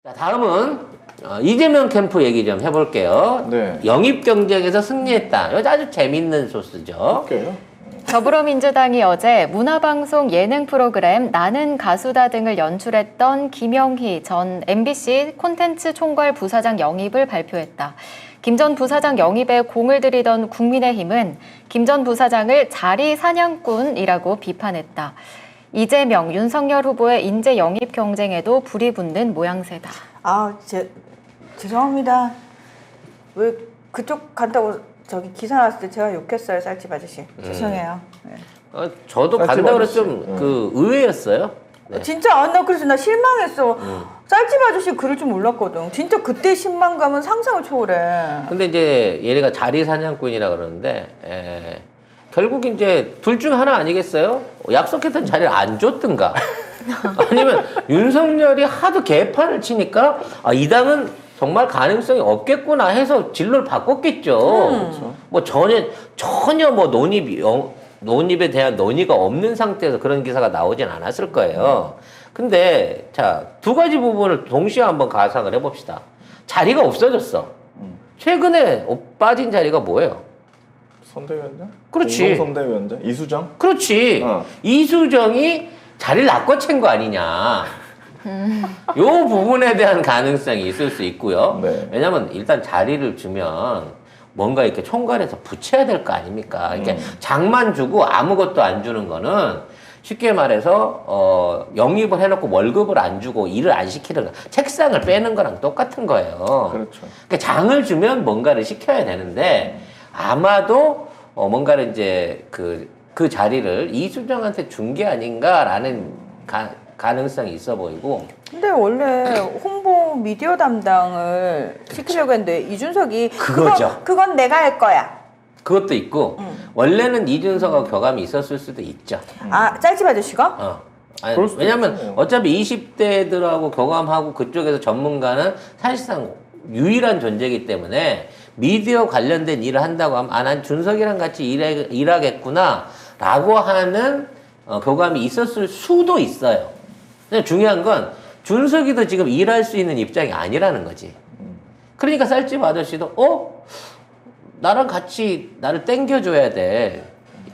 자, 다음은 이재명 캠프 얘기 좀 해볼게요. 네. 영입 경쟁에서 승리했다. 이거 아주 재밌는 소스죠. 그래요? 더불어민주당이 어제 문화방송 예능 프로그램 나는 가수다 등을 연출했던 김영희 전 MBC 콘텐츠 총괄 부사장 영입을 발표했다. 김 전 부사장 영입에 공을 들이던 국민의힘은 김 전 부사장을 자리 사냥꾼이라고 비판했다. 이재명, 윤석열 후보의 인재 영입 경쟁에도 불이 붙는 모양새다. 죄송합니다. 왜 그쪽 간다고 저기 기사 나왔을 때 제가 욕했어요, 쌀집 아저씨. 죄송해요. 네. 저도 쌀집 간다고 아저씨. 그래서 좀 의외였어요. 네. 진짜 나 그래서 나 실망했어. 쌀집 아저씨 글을 좀 몰랐거든. 진짜 그때 신망감은 상상을 초월해. 근데 이제 얘네가 자리 사냥꾼이라 그러는데 결국 이제 둘 중 하나 아니겠어요? 약속했던 자리를 안 줬든가 아니면 윤석열이 하도 개판을 치니까 이 당은 정말 가능성이 없겠구나 해서 진로를 바꿨겠죠. 그렇죠. 뭐 전혀 뭐 논입에 대한 논의가 없는 상태에서 그런 기사가 나오진 않았을 거예요. 근데 자, 두 가지 부분을 동시에 한번 가상을 해봅시다. 자리가 없어졌어. 최근에 빠진 자리가 뭐예요? 선대위원장? 그렇지. 선대위원장? 이수정? 그렇지. 이수정이 자리를 낚아챈 거 아니냐. 요 부분에 대한 가능성이 있을 수 있고요. 네. 왜냐면 일단 자리를 주면 뭔가 이렇게 총괄해서 붙여야 될 거 아닙니까? 이렇게 장만 주고 아무것도 안 주는 거는 쉽게 말해서 영입을 해놓고 월급을 안 주고 일을 안 시키는 거, 책상을 빼는 거랑 똑같은 거예요. 그렇죠. 그러니까 장을 주면 뭔가를 시켜야 되는데 아마도 뭔가를 이제 그 자리를 이수정한테 준 게 아닌가라는 가능성이 있어 보이고. 근데 원래 홍보 미디어 담당을 시키려고 했는데 이준석이 그거죠. 그건 내가 할 거야. 그것도 있고 원래는 이준석하고 교감이 있었을 수도 있죠. 짤집 아저씨가? 아니, 그럴 수도 왜냐면 있죠. 어차피 20대들하고 교감하고 그쪽에서 전문가는 사실상 유일한 존재이기 때문에 미디어 관련된 일을 한다고 하면 난 준석이랑 같이 일하겠구나 라고 하는 교감이 있었을 수도 있어요. 근데 중요한 건 준석이도 지금 일할 수 있는 입장이 아니라는 거지. 그러니까 쌀집 아저씨도 나랑 같이 나를 땡겨줘야 돼.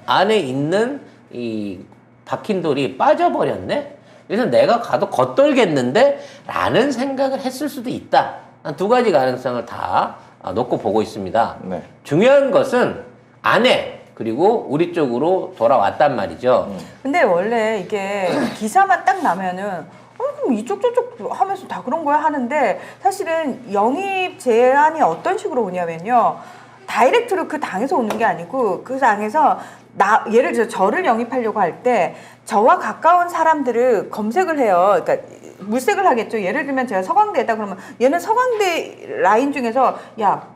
안에 있는 이 박힌 돌이 빠져버렸네? 그래서 내가 가도 겉돌겠는데? 라는 생각을 했을 수도 있다. 한 두 가지 가능성을 다 놓고 보고 있습니다. 네. 중요한 것은 아내, 그리고 우리 쪽으로 돌아왔단 말이죠. 근데 원래 이게 기사만 딱 나면은 그럼 이쪽 저쪽 하면서 다 그런 거야 하는데 사실은 영입 제안이 어떤 식으로 오냐면요. 다이렉트로 그 당에서 오는 게 아니고 그 당에서 예를 들어 저를 영입하려고 할 때 저와 가까운 사람들을 검색을 해요. 그러니까 물색을 하겠죠. 예를 들면 제가 서강대다 그러면 얘는 서강대 라인 중에서 야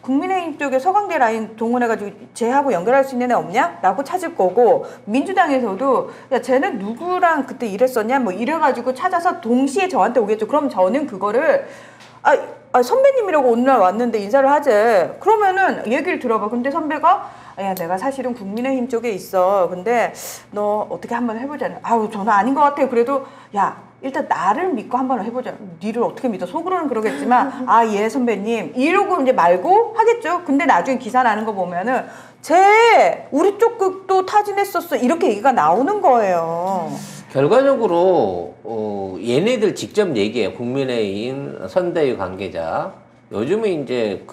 국민의힘 쪽에 서강대 라인 동원해가지고 쟤하고 연결할 수 있는 애 없냐? 라고 찾을 거고 민주당에서도 야 쟤는 누구랑 그때 일했었냐? 뭐 이래가지고 찾아서 동시에 저한테 오겠죠. 그럼 저는 그거를 선배님이라고 오늘 왔는데 인사를 하재. 그러면은 얘기를 들어봐. 근데 선배가 야 내가 사실은 국민의힘 쪽에 있어. 근데 너 어떻게 한번 해보자. 저는 아닌 것 같아. 그래도 야 일단 나를 믿고 한번 해보자. 니를 어떻게 믿어? 속으로는 그러겠지만 예 선배님 이러고 이제 말고 하겠죠. 근데 나중에 기사 나는 거 보면은 우리 쪽 극도 타진했었어. 이렇게 얘기가 나오는 거예요. 결과적으로 얘네들 직접 얘기해요. 국민의힘 선대위 관계자. 요즘에 이제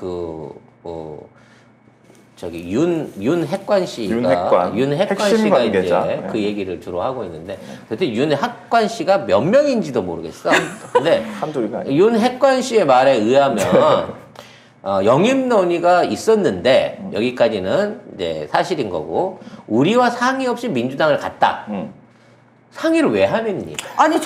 윤핵관 씨가 핵심 씨가 관계자. 이제 그 얘기를 주로 하고 있는데 그때 윤핵관 씨가 몇 명인지도 모르겠어. 근데 한둘이가 아니야. 윤핵관 씨의 말에 의하면 영입 논의가 있었는데 여기까지는 이제 사실인 거고 우리와 상의 없이 민주당을 갔다. 상의를 왜 하느니? 나는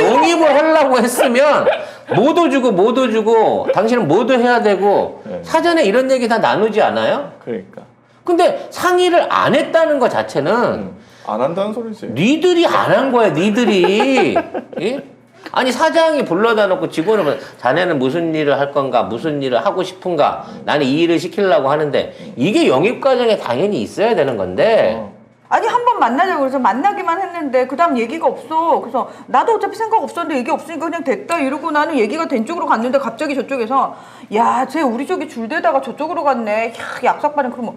영입을 하려고 했으면 뭐도 주고 당신은 뭐도 해야 되고 사전에 이런 얘기 다 나누지 않아요? 그러니까. 근데 상의를 안 했다는 것 자체는 안 한다는 소리지. 니들이 안 한 거야, 니들이. 예? 아니 사장이 불러다 놓고 직원을 자네는 무슨 일을 할 건가, 무슨 일을 하고 싶은가, 나는 이 일을 시키려고 하는데 이게 영입 과정에 당연히 있어야 되는 건데 아니 한 번 만나자고 그래서 만나기만 했는데 그다음 얘기가 없어. 그래서 나도 어차피 생각 없었는데 얘기 없으니까 그냥 됐다 이러고 나는 얘기가 된 쪽으로 갔는데 갑자기 저쪽에서 야, 쟤 우리 쪽에 줄대다가 저쪽으로 갔네. 야, 약삭반응. 그러면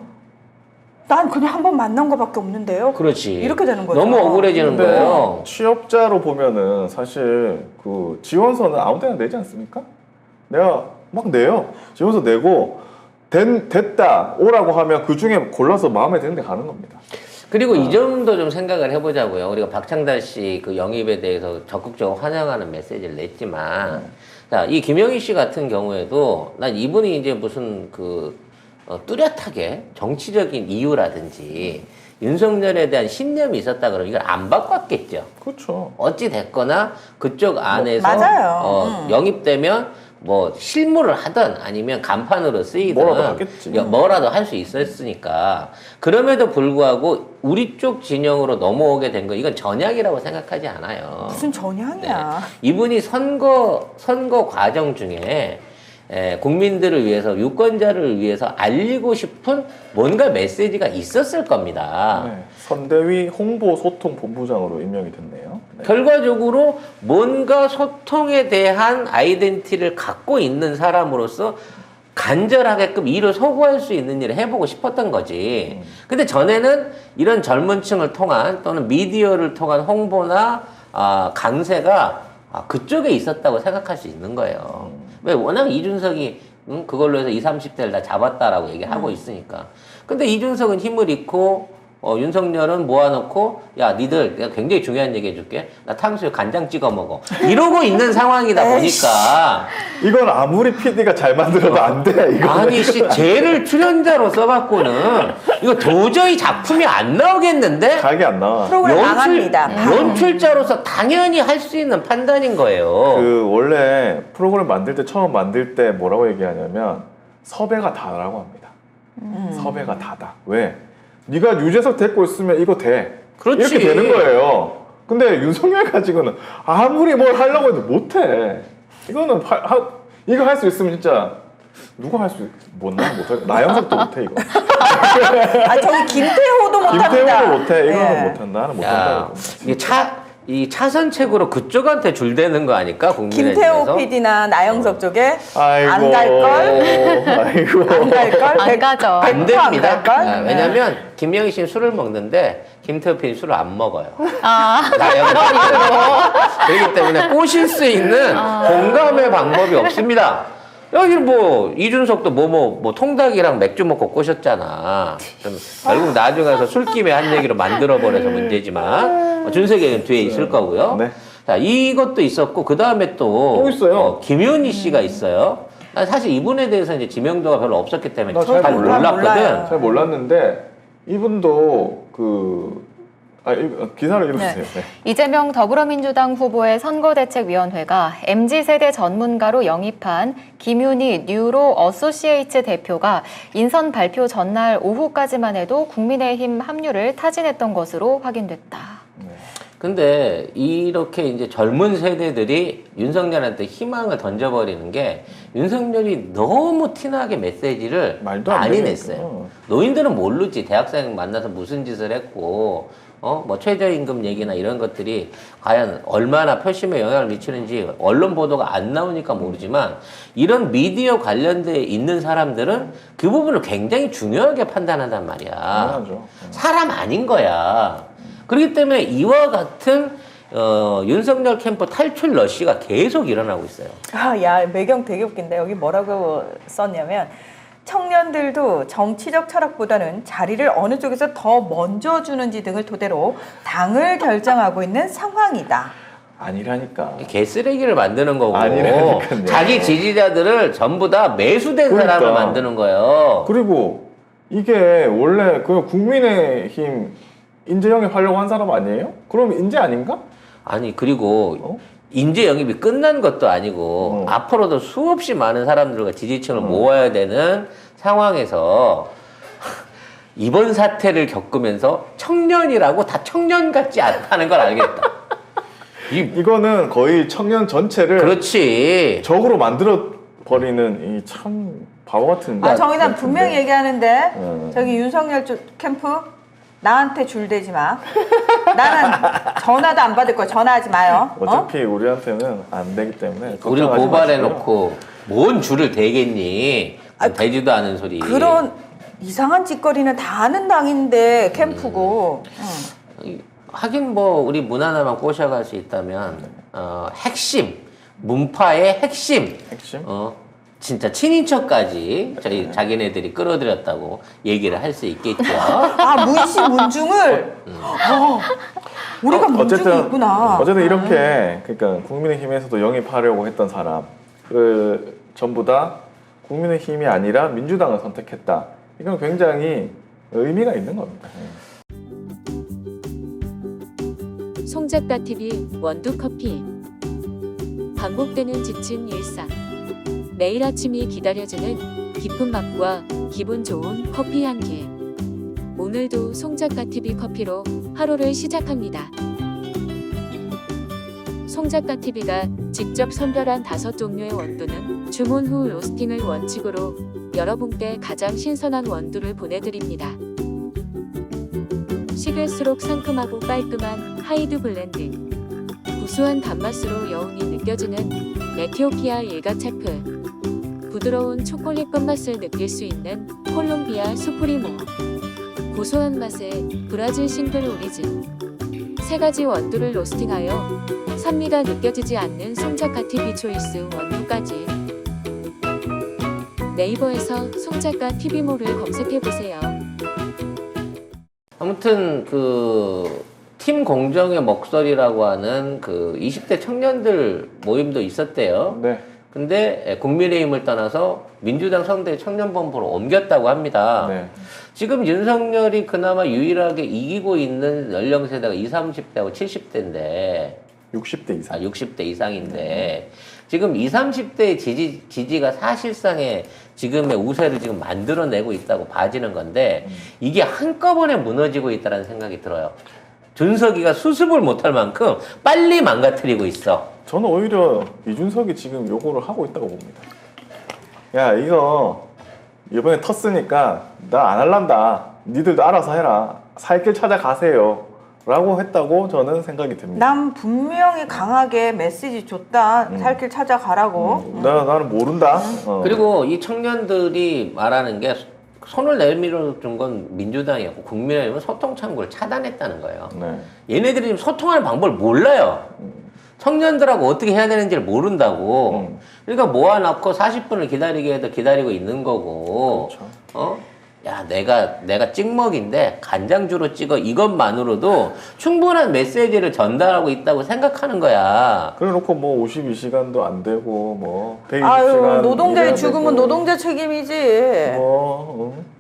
난 그냥 한 번 만난 거밖에 없는데요. 그렇지. 이렇게 되는 거죠. 너무 억울해지는 근데 거예요. 취업자로 보면은 사실 그 지원서는 아무 데나 내지 않습니까? 내가 막 내요. 지원서 내고 됐다 오라고 하면 그 중에 골라서 마음에 드는 데 가는 겁니다. 그리고 이 점도 좀 생각을 해보자고요. 우리가 박창달 씨 그 영입에 대해서 적극적으로 환영하는 메시지를 냈지만, 자, 이 김영희 씨 같은 경우에도 난 이분이 이제 무슨 뚜렷하게 정치적인 이유라든지 윤석열에 대한 신념이 있었다 그러면 이걸 안 바꿨겠죠. 그렇죠. 어찌 됐거나 그쪽 안에서 맞아요. 영입되면 뭐 실무를 하든 아니면 간판으로 쓰이든 뭐라도 하겠지. 뭐라도 할 수 있었으니까. 그럼에도 불구하고 우리 쪽 진영으로 넘어오게 된 거 이건 전향이라고 생각하지 않아요. 무슨 전향이야. 이분이 선거 과정 중에 국민들을 위해서 유권자를 위해서 알리고 싶은 뭔가 메시지가 있었을 겁니다. 네. 선대위 홍보소통본부장으로 임명이 됐네요. 네. 결과적으로 뭔가 소통에 대한 아이덴티티를 갖고 있는 사람으로서 간절하게끔 일을 소구할 수 있는 일을 해보고 싶었던 거지. 근데 전에는 이런 젊은 층을 통한 또는 미디어를 통한 홍보나 강세가 그쪽에 있었다고 생각할 수 있는 거예요. 왜 워낙 이준석이 그걸로 해서 20, 30대를 다 잡았다라고 얘기하고 있으니까. 근데 이준석은 힘을 잃고 윤석열은 모아놓고 야 니들 내가 굉장히 중요한 얘기 해줄게. 나 탕수육 간장 찍어 먹어. 이러고 있는 상황이다 보니까 이건 아무리 PD가 잘 만들어도 안 돼. 이거. 아니 씨 쟤를 출연자로 써갖고는 이거 도저히 작품이 안 나오겠는데 각이 안 나와. 프로그램 망합니다. 연출자로서 당연히 할 수 있는 판단인 거예요. 그 원래 프로그램 만들 때 처음 만들 때 뭐라고 얘기하냐면 섭외가 다라고 합니다. 섭외가 다다. 왜? 네가 유재석 데리고 있으면 이거 돼. 그렇지. 이렇게 되는 거예요. 근데 윤석열 가지고는 아무리 뭘 하려고 해도 못해. 이거는 이거 할 수 있으면 진짜 누가 할 수 나는 못해. 나영석도 못해 이거. 저기 김태호도 못합니다. 김태호도 못해. 이거는 네. 못한다. 나는 야, 못한다. 이게 차선책으로 그쪽한테 줄대는 거 아닐까? 국민의 김태호 집에서? PD나 나영석 쪽에 아이고. 안 갈걸? 아이고. 안 갈걸? 안 가죠. 안 됩니다. 안 갈걸? 네. 왜냐면 김영희 씨는 술을 먹는데 김태호 PD는 술을 안 먹어요. 아, 그렇기 때문에 꼬실 수 있는 공감의 방법이 없습니다. 여기 뭐 이준석도 뭐 통닭이랑 맥주 먹고 꼬셨잖아. 그럼 결국 나중에 가서 술김에 한 얘기로 만들어버려서 문제지만 준석이는 뒤에 있을 거고요. 네. 자, 이것도 있었고 그 다음에 또 있어요. 김윤희 씨가 있어요. 난 사실 이분에 대해서 이제 지명도가 별로 없었기 때문에 나 잘 잘 몰랐거든. 몰라요. 잘 몰랐는데 이분도 기사를 읽어주세요. 네. 이재명 더불어민주당 후보의 선거대책위원회가 MZ세대 전문가로 영입한 김윤희 뉴로 어소시에이츠 대표가 인선 발표 전날 오후까지만 해도 국민의힘 합류를 타진했던 것으로 확인됐다. 근데 이렇게 이제 젊은 세대들이 윤석열한테 희망을 던져버리는 게 윤석열이 너무 티나게 메시지를 말도 안 많이 되니까. 냈어요. 노인들은 모르지. 대학생 만나서 무슨 짓을 했고, 뭐 최저임금 얘기나 이런 것들이 과연 얼마나 표심에 영향을 미치는지 언론 보도가 안 나오니까 모르지만 이런 미디어 관련돼 있는 사람들은 그 부분을 굉장히 중요하게 판단한단 말이야. 당연하죠. 사람 아닌 거야. 그렇기 때문에 이와 같은 윤석열 캠프 탈출 러시가 계속 일어나고 있어요. 야, 매경 되게 웃긴데 여기 뭐라고 썼냐면 청년들도 정치적 철학보다는 자리를 어느 쪽에서 더 먼저 주는지 등을 토대로 당을 결정하고 있는 상황이다. 아니라니까. 개쓰레기를 만드는 거고 아니라니까요. 자기 지지자들을 전부 다 매수된 그러니까. 사람을 만드는 거예요. 그리고 이게 원래 그 국민의힘 인재 영입하려고 한 사람 아니에요? 그럼 인재 아닌가? 아니 그리고 인재 영입이 끝난 것도 아니고 앞으로도 수없이 많은 사람들과 지지층을 모아야 되는 상황에서 이번 사태를 겪으면서 청년이라고 다 청년 같지 않다는 걸 알겠다. 이거는 거의 청년 전체를 그렇지. 적으로 만들어 버리는 이 참 바보 같은. 정의당 분명히 얘기하는데 음. 저기 윤석열 쪽 캠프 나한테 줄 대지 마. 나는 전화도 안 받을 거야. 전화하지 마요. 어차피 우리한테는 안 되기 때문에 우리를 걱정하지 고발해놓고 뭔 줄을 대겠니? 되지도 않은 소리. 그런 이상한 짓거리는 다 아는 당인데 캠프고. 하긴 뭐 우리 문 하나만 꼬셔갈 수 있다면 핵심 문파의 핵심 핵심? 진짜 친인척까지 저희 자기네들이 끌어들였다고 얘기를 할 수 있겠죠. 아, 문씨 문중을. 우리가 문중이 있구나. 어쨌든 이렇게 그러니까 국민의힘에서도 영입하려고 했던 사람 그 전부 다 국민의힘이 아니라 민주당을 선택했다. 이건 굉장히 의미가 있는 겁니다. 송작가 TV 원두커피. 반복되는 지친 일상. 매일 아침이 기다려지는 깊은 맛과 기분 좋은 커피 향기. 오늘도 송작가 TV 커피로 하루를 시작합니다. 송작가 TV가 직접 선별한 5종류의 원두는 주문 후 로스팅을 원칙으로 여러분께 가장 신선한 원두를 보내드립니다. 식을수록 상큼하고 깔끔한 하이드 블렌드. 구수한 단맛으로 여운이 느껴지는 에티오피아 일가체프. 부드러운 초콜릿 끝맛을 느낄 수 있는 콜롬비아 수프리모. 고소한 맛의 브라질 싱글 오리진. 3가지 원두를 로스팅하여 산미가 느껴지지 않는 송작가 TV 초이스 원두까지. 네이버에서 송작가 TV몰을 검색해보세요. 아무튼 팀 공정의 먹설이라고 하는 20대 청년들 모임도 있었대요. 네. 근데 국민의힘을 떠나서 민주당 선대 청년본부로 옮겼다고 합니다. 네. 지금 윤석열이 그나마 유일하게 이기고 있는 연령세대가 20, 30대하고 70대인데 60대 이상. 60대 이상인데 지금 20, 30대의 지지가 사실상의 지금의 우세를 지금 만들어내고 있다고 봐지는 건데 이게 한꺼번에 무너지고 있다는 생각이 들어요. 준석이가 수습을 못할 만큼 빨리 망가뜨리고 있어. 저는 오히려 이준석이 지금 요거를 하고 있다고 봅니다. 야, 이거 이번에 텄으니까 나 안 할란다. 니들도 알아서 해라. 살 길 찾아가세요. 라고 했다고 저는 생각이 듭니다. 난 분명히 강하게 메시지 줬다. 살 길 찾아가라고. 나는 모른다. 그리고 이 청년들이 말하는 게 손을 내밀어 준 건 민주당이었고 국민의힘은 소통 창구를 차단했다는 거예요. 네. 얘네들이 지금 소통하는 방법을 몰라요. 청년들하고 어떻게 해야 되는지를 모른다고. 그러니까 모아놓고 40분을 기다리게 해도 기다리고 있는 거고. 그렇죠. 야, 내가 찍먹인데 간장주로 찍어 이것만으로도 충분한 메시지를 전달하고 있다고 생각하는 거야. 그래 놓고 뭐 52시간도 안 되고 뭐 120시간 아유, 노동자의 죽음은 노동자 책임이지.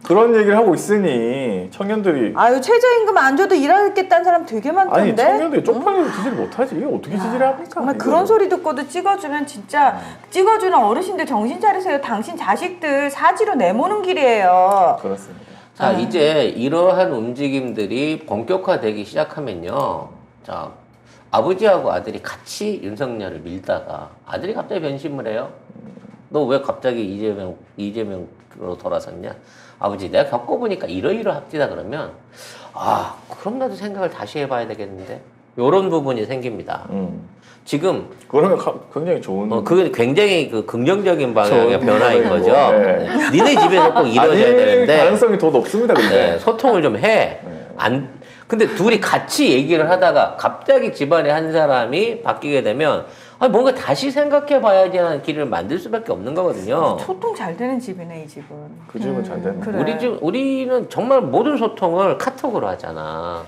그런 얘기를 하고 있으니 청년들이 아유, 최저임금 안 줘도 일하겠다는 사람 되게 많던데. 아니 청년들이 쪽팔려서 지지를 못하지. 이게 어떻게 지지를 합니까? 정말 이거. 그런 소리 듣고도 찍어주면 진짜 찍어주는 어르신들 정신 차리세요. 당신 자식들 사지로 내모는 길이에요. 그렇습니다. 자, 이제 이러한 움직임들이 본격화되기 시작하면요. 자, 아버지하고 아들이 같이 윤석열을 밀다가 아들이 갑자기 변심을 해요. 너 왜 갑자기 이재명으로 돌아섰냐? 아버지, 내가 겪어보니까 이러이러합디다 그러면 그럼 나도 생각을 다시 해봐야 되겠는데? 요런 부분이 생깁니다. 지금 그러면 굉장히 좋은 그게 굉장히 긍정적인 방향의 좋은 변화인 방향이고, 거죠. 네. 네. 니네 집에서 꼭 이루어져야 아닐 되는데 가능성이 더 높습니다. 근데 네, 소통을 좀 해. 근데 둘이 같이 얘기를 하다가 갑자기 집안에 한 사람이 바뀌게 되면 뭔가 다시 생각해 봐야지 하는 길을 만들 수밖에 없는 거거든요. 소통 잘 되는 집이네, 이 집은. 그 집은 잘 되는. 그래. 우리는 정말 모든 소통을 카톡으로 하잖아.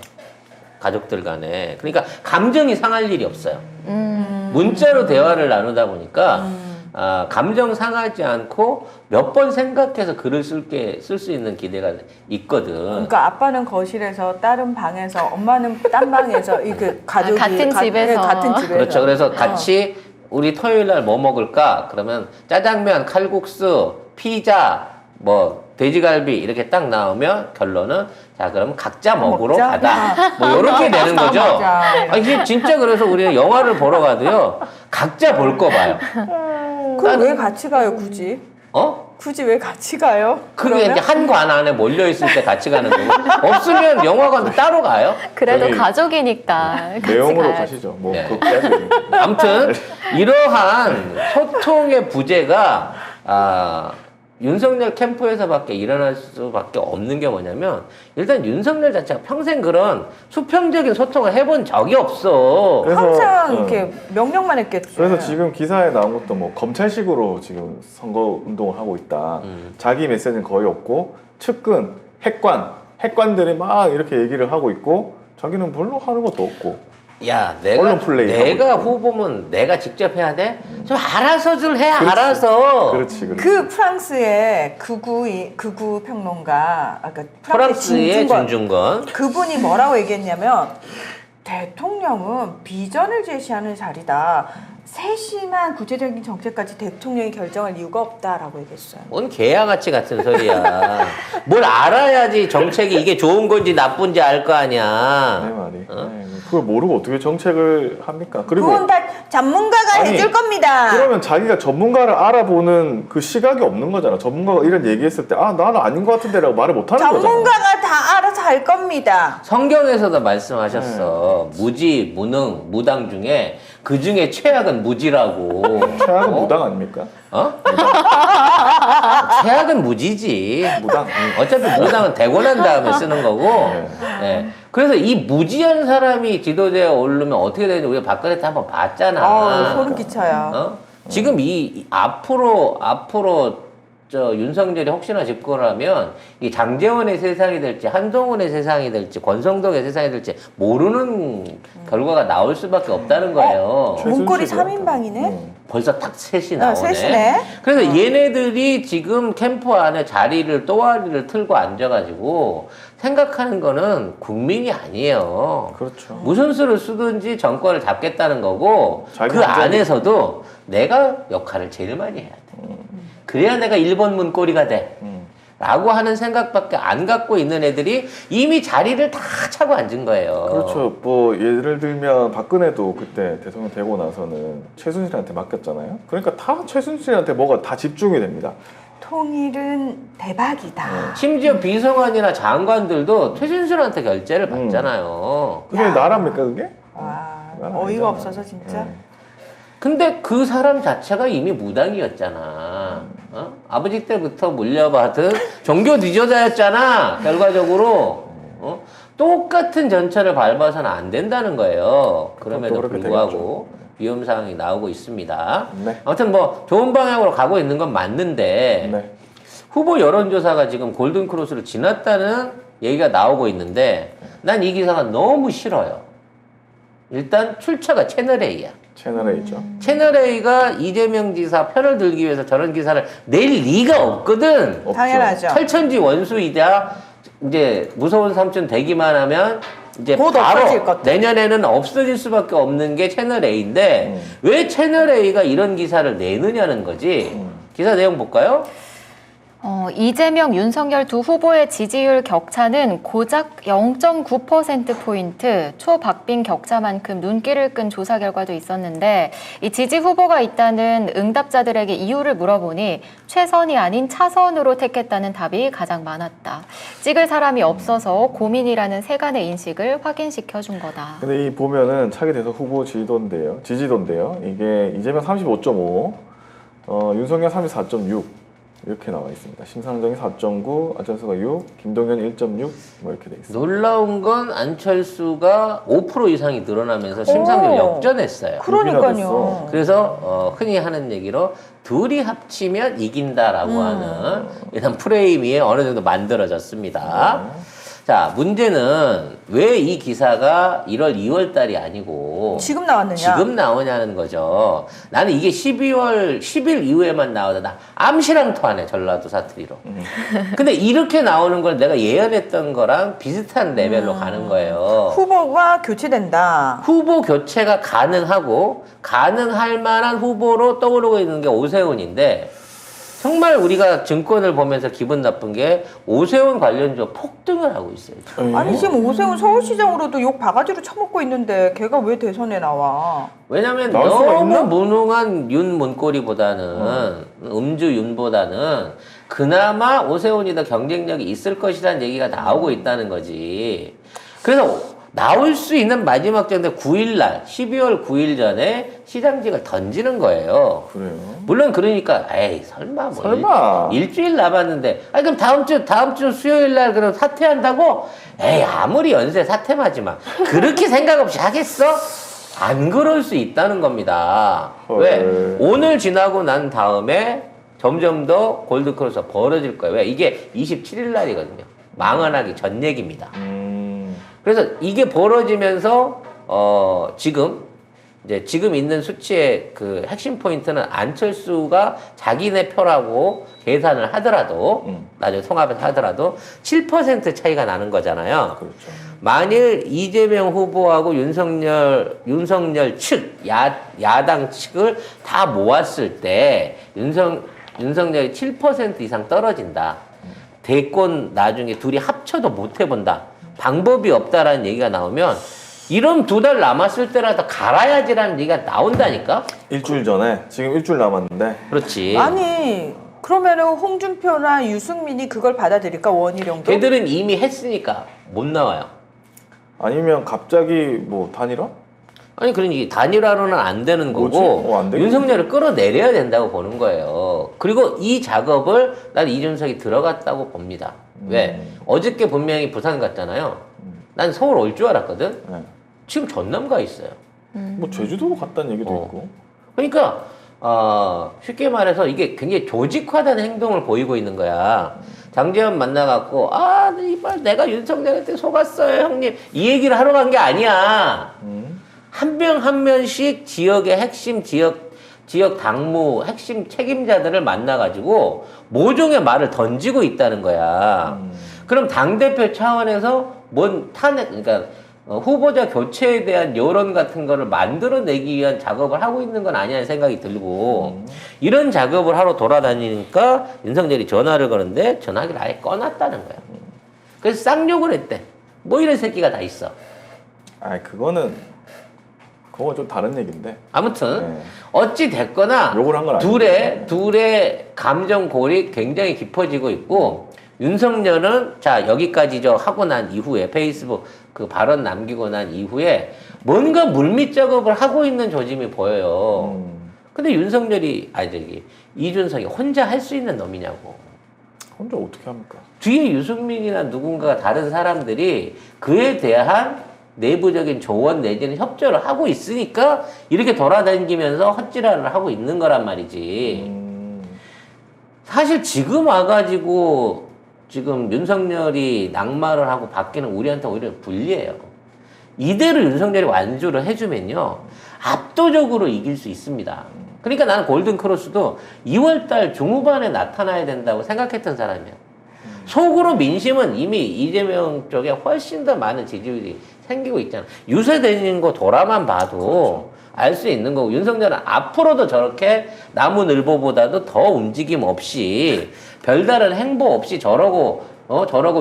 가족들 간에. 그러니까 감정이 상할 일이 없어요. 문자로 대화를 나누다 보니까 감정 상하지 않고 몇 번 생각해서 글을 쓸 수 있는 기대가 있거든. 그러니까 아빠는 거실에서, 딸은 방에서, 엄마는 딴 방에서, 이그 가족이 같은 집에서. 같은 집에서. 그렇죠. 그래서 같이 우리 토요일 날 뭐 먹을까? 그러면 짜장면, 칼국수, 피자, 뭐 돼지갈비 이렇게 딱 나오면 결론은 자, 그럼 각자 먹으러 먹자? 가다. 뭐 이렇게 되는 거죠. 맞아. 이게 진짜 그래서 우리는 영화를 보러 가도요. 각자 볼 거 봐요. 그럼 왜 같이 가요, 굳이? 굳이 왜 같이 가요? 그게 그러면? 이제 한 관 안에 몰려 있을 때 같이 가는 거고 없으면 영화관도 따로 가요. 그래도 저기 가족이니까 같이 내용으로 가야지. 가시죠. 뭐 네. 그거 빼야 되니까. 아무튼 이러한 소통의 부재가 윤석열 캠프에서밖에 일어날 수밖에 없는 게 뭐냐면 일단 윤석열 자체가 평생 그런 수평적인 소통을 해본 적이 없어. 그래서, 항상 어. 이렇게 명령만 했겠지. 그래서 지금 기사에 나온 것도 뭐 검찰식으로 지금 선거 운동을 하고 있다. 자기 메시지는 거의 없고 측근, 핵관들이 막 이렇게 얘기를 하고 있고 자기는 별로 하는 것도 없고. 야, 언론 플레이 내가 하고 있고. 후보면 내가 직접 해야 돼? 좀 알아서들 해, 그렇지. 알아서. 그렇지. 그 프랑스의 극우 평론가, 아까 프랑스의 준중건. 그분이 뭐라고 얘기했냐면 대통령은 비전을 제시하는 자리다. 세심한 구체적인 정책까지 대통령이 결정할 이유가 없다라고 얘기했어요. 뭔 개야같이 같은 소리야. 뭘 알아야지 정책이 이게 좋은 건지 나쁜지 알 거 내 아니야. 말이. 네, 그걸 모르고 어떻게 정책을 합니까? 그리고 그건 다 전문가가 아니, 해줄 겁니다. 그러면 자기가 전문가를 알아보는 그 시각이 없는 거잖아. 전문가가 이런 얘기했을 때 나는 아닌 것 같은데라고 말을 못 하는 거잖아. 전문가가 다 알아서 할 겁니다. 성경에서도 말씀하셨어. 무지, 무능, 무당 중에 그 중에 최악은 무지라고. 최악은 어? 무당 아닙니까? 어? 최악은 무지지. 무당. 어차피 무당은 되고 난 다음에 쓰는 거고. 네. 예. 그래서 이 무지한 사람이 지도자에 오르면 어떻게 되는지 우리가 박근혜 때 한번 봤잖아. 소름 끼쳐요. 어? 지금 앞으로 저 윤석열이 혹시나 집권하면 이 장제원의 세상이 될지 한동훈의 세상이 될지 권성동의 세상이 될지 모르는 결과가 나올 수밖에 없다는 거예요. 문고리 최순실이야. 3인방이네? 벌써 딱 셋이 나오네. 셋이네. 그래서 얘네들이 지금 캠프 안에 자리를 또아리를 틀고 앉아가지고 생각하는 거는 국민이 아니에요. 그렇죠. 무슨 수를 쓰든지 정권을 잡겠다는 거고 자기 그 안전이- 안에서도 내가 역할을 제일 많이 해야 돼. 그래야 내가 1번 문고리가 돼. 라고 하는 생각밖에 안 갖고 있는 애들이 이미 자리를 다 차고 앉은 거예요. 그렇죠. 뭐 예를 들면 박근혜도 그때 대통령 되고 나서는 최순실한테 맡겼잖아요. 그러니까 다 최순실한테 뭐가 다 집중이 됩니다. 통일은 대박이다. 심지어 비서관이나 장관들도 최순실한테 결재를 받잖아요. 그게 야. 나랍니까 그게? 와, 그건 어이가 아니잖아. 없어서 진짜. 네. 근데 그 사람 자체가 이미 무당이었잖아. 어? 아버지 때부터 물려받은 종교 지도자였잖아. 결과적으로. 어? 똑같은 전철을 밟아서는 안 된다는 거예요. 그럼에도 그렇게 불구하고 위험 상황이 나오고 있습니다. 네. 아무튼 뭐 좋은 방향으로 가고 있는 건 맞는데 네. 후보 여론조사가 지금 골든크로스를 지났다는 얘기가 나오고 있는데 난 이 기사가 너무 싫어요. 일단 출처가 채널A야. 채널A죠. 채널A가 이재명 지사 편을 들기 위해서 저런 기사를 낼 리가 없거든. 없죠. 당연하죠. 철천지 원수이자 이제 무서운 삼촌 되기만 하면 이제 곧 바로 없어질 것들. 내년에는 없어질 수밖에 없는 게 채널A인데 왜 채널A가 이런 기사를 내느냐는 거지. 기사 내용 볼까요? 이재명, 윤석열 두 후보의 지지율 격차는 고작 0.9%포인트, 초박빙 격차만큼 눈길을 끈 조사 결과도 있었는데 이 지지 후보가 있다는 응답자들에게 이유를 물어보니 최선이 아닌 차선으로 택했다는 답이 가장 많았다. 찍을 사람이 없어서 고민이라는 세간의 인식을 확인시켜 준 거다. 근데 이 보면은 차기 대선 후보 지지도인데요. 이게 이재명 35.5, 윤석열 34.6 이렇게 나와 있습니다. 심상정이 4.9, 안철수가 6, 김동연 1.6 뭐 이렇게 돼 있어요. 놀라운 건 안철수가 5% 이상이 늘어나면서 심상정 오. 역전했어요. 그러니까요. 그래서 흔히 하는 얘기로 둘이 합치면 이긴다라고 하는 이런 프레임이 어느 정도 만들어졌습니다. 자, 문제는 왜 이 기사가 1월, 2월 달이 아니고 지금 나왔느냐? 지금 나오냐는 거죠. 나는 이게 12월 10일 이후에만 나오다 나 암시랑 토하네, 전라도 사투리로. 근데 이렇게 나오는 걸 내가 예언했던 거랑 비슷한 레벨로 가는 거예요. 후보가 교체된다. 후보 교체가 가능하고 가능할 만한 후보로 떠오르고 있는 게 오세훈인데 정말 우리가 증권을 보면서 기분 나쁜 게 오세훈 관련주 폭등을 하고 있어요. 지금. 아니 지금 오세훈 서울시장으로도 욕 바가지로 처먹고 있는데 걔가 왜 대선에 나와? 왜냐면 나올 수가 너무 있나? 무능한 윤 문고리보다는 음주 윤보다는 그나마 오세훈이 더 경쟁력이 있을 것이라는 얘기가 나오고 있다는 거지. 그래서 나올 수 있는 마지막 전에 9일날 12월 9일 전에 시장직을 던지는 거예요. 그래요. 물론 그러니까 에이 설마 뭐 설마. 일주일 남았는데 아니 그럼 다음 주 수요일 날 그럼 사퇴한다고? 에이 아무리 연세 사퇴 맞지만 그렇게 생각 없이 하겠어? 안 그럴 수 있다는 겁니다. 왜? 헐. 오늘 지나고 난 다음에 점점 더 골드크로스가 벌어질 거예요. 왜? 이게 27일 날이거든요. 망언하기 전 얘기입니다. 그래서 이게 벌어지면서 지금 있는 수치의 그 핵심 포인트는 안철수가 자기네 표라고 계산을 하더라도 나중에 통합해서 하더라도 7% 차이가 나는 거잖아요. 그렇죠. 만일 이재명 후보하고 윤석열 측 야당 측을 다 모았을 때 윤석열이 7% 이상 떨어진다. 대권 나중에 둘이 합쳐도 못 해본다. 방법이 없다라는 얘기가 나오면 이런 2달 남았을 때라도 갈아야지라는 얘기가 나온다니까? 일주일 전에 지금 일주일 남았는데 그렇지. 아니 그러면은 홍준표나 유승민이 그걸 받아들일까 원희룡도? 걔들은 이미 했으니까 못 나와요. 아니면 갑자기 뭐 단일화? 아니 그러니 단일화로는 안 되는 뭐지? 거고 안 되겠네. 윤석열을 끌어내려야 된다고 보는 거예요. 그리고 이 작업을 난 이준석이 들어갔다고 봅니다. 왜? 어저께 분명히 부산 갔잖아요. 난 서울 올 줄 알았거든. 네. 지금 전남 가 있어요. 뭐 제주도 갔다는 얘기도 있고. 그러니까 쉽게 말해서 이게 굉장히 조직화된 행동을 보이고 있는 거야. 장제원 만나갖고 이발 내가 윤석열한테 속았어요 형님 이 얘기를 하러 간 게 아니야. 한 명 한 명씩 지역의 핵심 지역 당무 핵심 책임자들을 만나가지고 모종의 말을 던지고 있다는 거야. 그럼 당대표 차원에서 뭔 그러니까 후보자 교체에 대한 여론 같은 거를 만들어내기 위한 작업을 하고 있는 건 아니냐는 생각이 들고 이런 작업을 하러 돌아다니니까 윤석열이 전화를 거는데 전화기를 아예 꺼놨다는 거야. 그래서 쌍욕을 했대. 뭐 이런 새끼가 다 있어. 그건 좀 다른 얘기인데. 아무튼 네. 어찌 됐거나 욕을 한건 아니고. 둘의 감정 골이 굉장히 깊어지고 있고 윤석열은 자 여기까지 하고 난 이후에 페이스북 그 발언 남기고 난 이후에 뭔가 물밑 작업을 하고 있는 조짐이 보여요. 근데 윤석열이 이준석이 혼자 할 수 있는 놈이냐고. 혼자 어떻게 합니까? 뒤에 유승민이나 누군가 다른 사람들이 그에 대한 내부적인 조언 내지는 협조를 하고 있으니까 이렇게 돌아다니면서 헛질환을 하고 있는 거란 말이지. 사실 지금 와가지고 지금 윤석열이 낙마를 하고 바뀌는 우리한테 오히려 불리해요. 이대로 윤석열이 완주를 해주면요 압도적으로 이길 수 있습니다. 그러니까 나는 골든크로스도 2월달 중후반에 나타나야 된다고 생각했던 사람이야. 속으로 민심은 이미 이재명 쪽에 훨씬 더 많은 지지율이 생기고 있잖아. 유세되는 거 돌아만 봐도 알 수 있는 거고 윤석열은 앞으로도 저렇게 나무늘보보다도 더 움직임 없이 별다른 행보 없이 저러고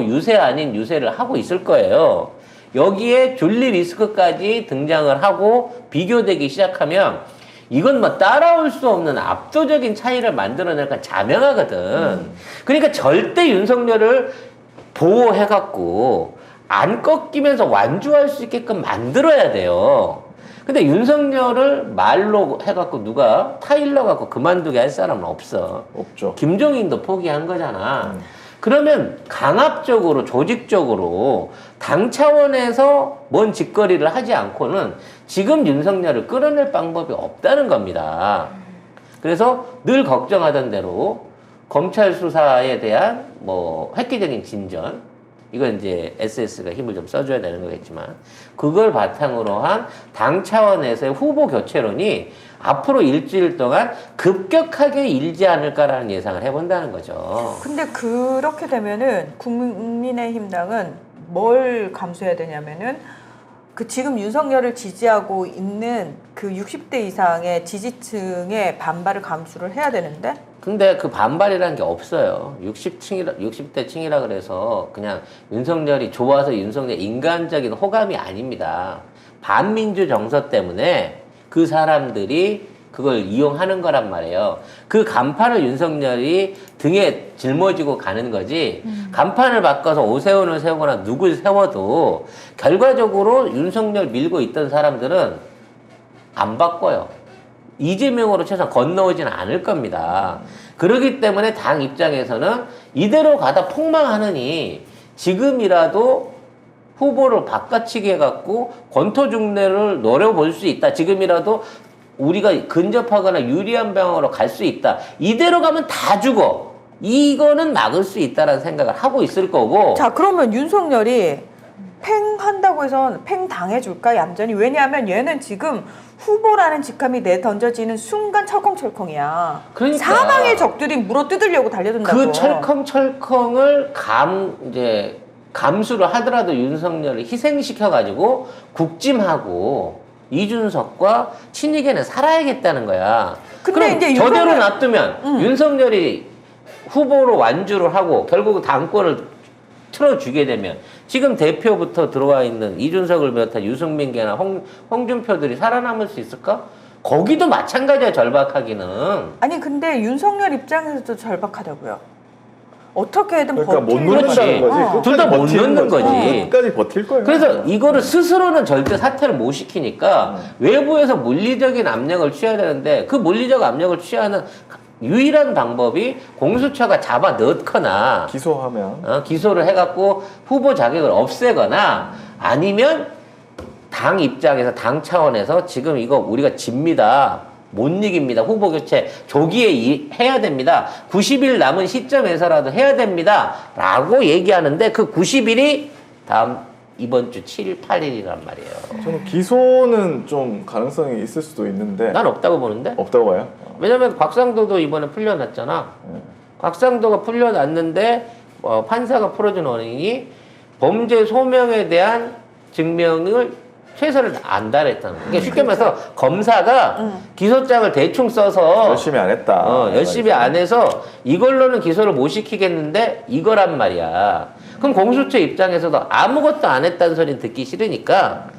유세 아닌 유세를 하고 있을 거예요. 여기에 줄리 리스크까지 등장을 하고 비교되기 시작하면 이건 뭐 따라올 수 없는 압도적인 차이를 만들어낼까 자명하거든. 그러니까 절대 윤석열을 보호해갖고 안 꺾이면서 완주할 수 있게끔 만들어야 돼요. 근데 윤석열을 말로 해갖고 누가 타일러갖고 그만두게 할 사람은 없어. 없죠. 김종인도 포기한 거잖아. 그러면 강압적으로 조직적으로 당 차원에서 뭔 짓거리를 하지 않고는 지금 윤석열을 끌어낼 방법이 없다는 겁니다. 그래서 늘 걱정하던 대로 검찰 수사에 대한 뭐 획기적인 진전, 이건 이제 SS가 힘을 좀 써줘야 되는 거겠지만 그걸 바탕으로 한 당 차원에서의 후보 교체론이 앞으로 일주일 동안 급격하게 일지 않을까라는 예상을 해본다는 거죠. 근데 그렇게 되면은 국민의힘당은 뭘 감수해야 되냐면은 그 지금 윤석열을 지지하고 있는 그 60대 이상의 지지층의 반발을 감수를 해야 되는데 근데 그 반발이라는 게 없어요. 60대 층이라 그래서 그냥 윤석열이 좋아서 윤석열 인간적인 호감이 아닙니다. 반민주 정서 때문에 그 사람들이 그걸 이용하는 거란 말이에요. 그 간판을 윤석열이 등에 짊어지고 가는 거지, 간판을 바꿔서 오세훈을 세우거나 누굴 세워도 결과적으로 윤석열 밀고 있던 사람들은 안 바꿔요. 이재명으로 최소한 건너오지는 않을 겁니다. 그렇기 때문에 당 입장에서는 이대로 가다 폭망하느니 지금이라도 후보를 바꿔치기 해갖고 권토중례를 노려볼 수 있다. 지금이라도 우리가 근접하거나 유리한 방향으로 갈 수 있다. 이대로 가면 다 죽어. 이거는 막을 수 있다라는 생각을 하고 있을 거고. 자, 그러면 윤석열이 팽 한다고 해서 팽 당해줄까, 얌전히? 왜냐하면 얘는 지금 후보라는 직함이 내던져지는 순간 철컹철컹이야. 그러니까. 사방의 적들이 물어 뜯으려고 달려든다고. 그 철컹철컹을 감수를 하더라도 윤석열을 희생시켜가지고 국짐하고 이준석과 친이계는 살아야겠다는 거야. 근데 그럼 이제 저대로 윤석열- 놔두면 윤석열이 후보로 완주를 하고 결국 당권을 틀어주게 되면 지금 대표부터 들어와 있는 이준석을 비롯한 유승민계나 홍준표들이 살아남을 수 있을까? 거기도 마찬가지야, 절박하기는. 아니, 근데 윤석열 입장에서도 절박하다고요. 어떻게든 그러니까 못 버티려고 그렇지. 놓는다는 거지. 어. 둘 다 못 버티는 놓는 거지. 끝까지 버틸 거예요. 그래서 이거를 스스로는 절대 사퇴를 못 시키니까 외부에서 물리적인 압력을 취해야 되는데 그 물리적 압력을 취하는 유일한 방법이 공수처가 잡아 넣거나 기소하면 기소를 해갖고 후보 자격을 없애거나 아니면 당 입장에서 당 차원에서 지금 이거 우리가 집니다. 못 이깁니다. 후보 교체 조기에 해야 됩니다. 90일 남은 시점에서라도 해야 됩니다. 라고 얘기하는데 그 90일이 이번 주 7일, 8일이란 말이에요. 저는 기소는 좀 가능성이 있을 수도 있는데 난 없다고 보는데? 없다고 봐요. 왜냐면 곽상도도 이번에 풀려났잖아. 곽상도가 풀려났는데 판사가 풀어준 원인이 범죄 소명에 대한 증명을 최선을 안 다했다는 거야. 그러니까 쉽게 말해서 검사가 기소장을 대충 써서 열심히 안 했다. 열심히 안 해서 이걸로는 기소를 못 시키겠는데 이거란 말이야. 그럼 공수처 입장에서도 아무것도 안 했다는 소리는 듣기 싫으니까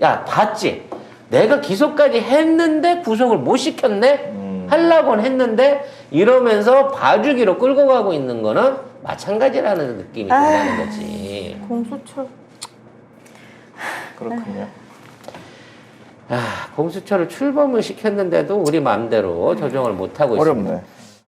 야, 봤지? 내가 기소까지 했는데 구속을 못 시켰네? 하려고는 했는데 이러면서 봐주기로 끌고 가고 있는 거는 마찬가지라는 느낌이 든다는 거지. 공수처. 그렇군요. 공수처를 출범을 시켰는데도 우리 마음대로 조정을 못 하고 있습니다. 어렵네.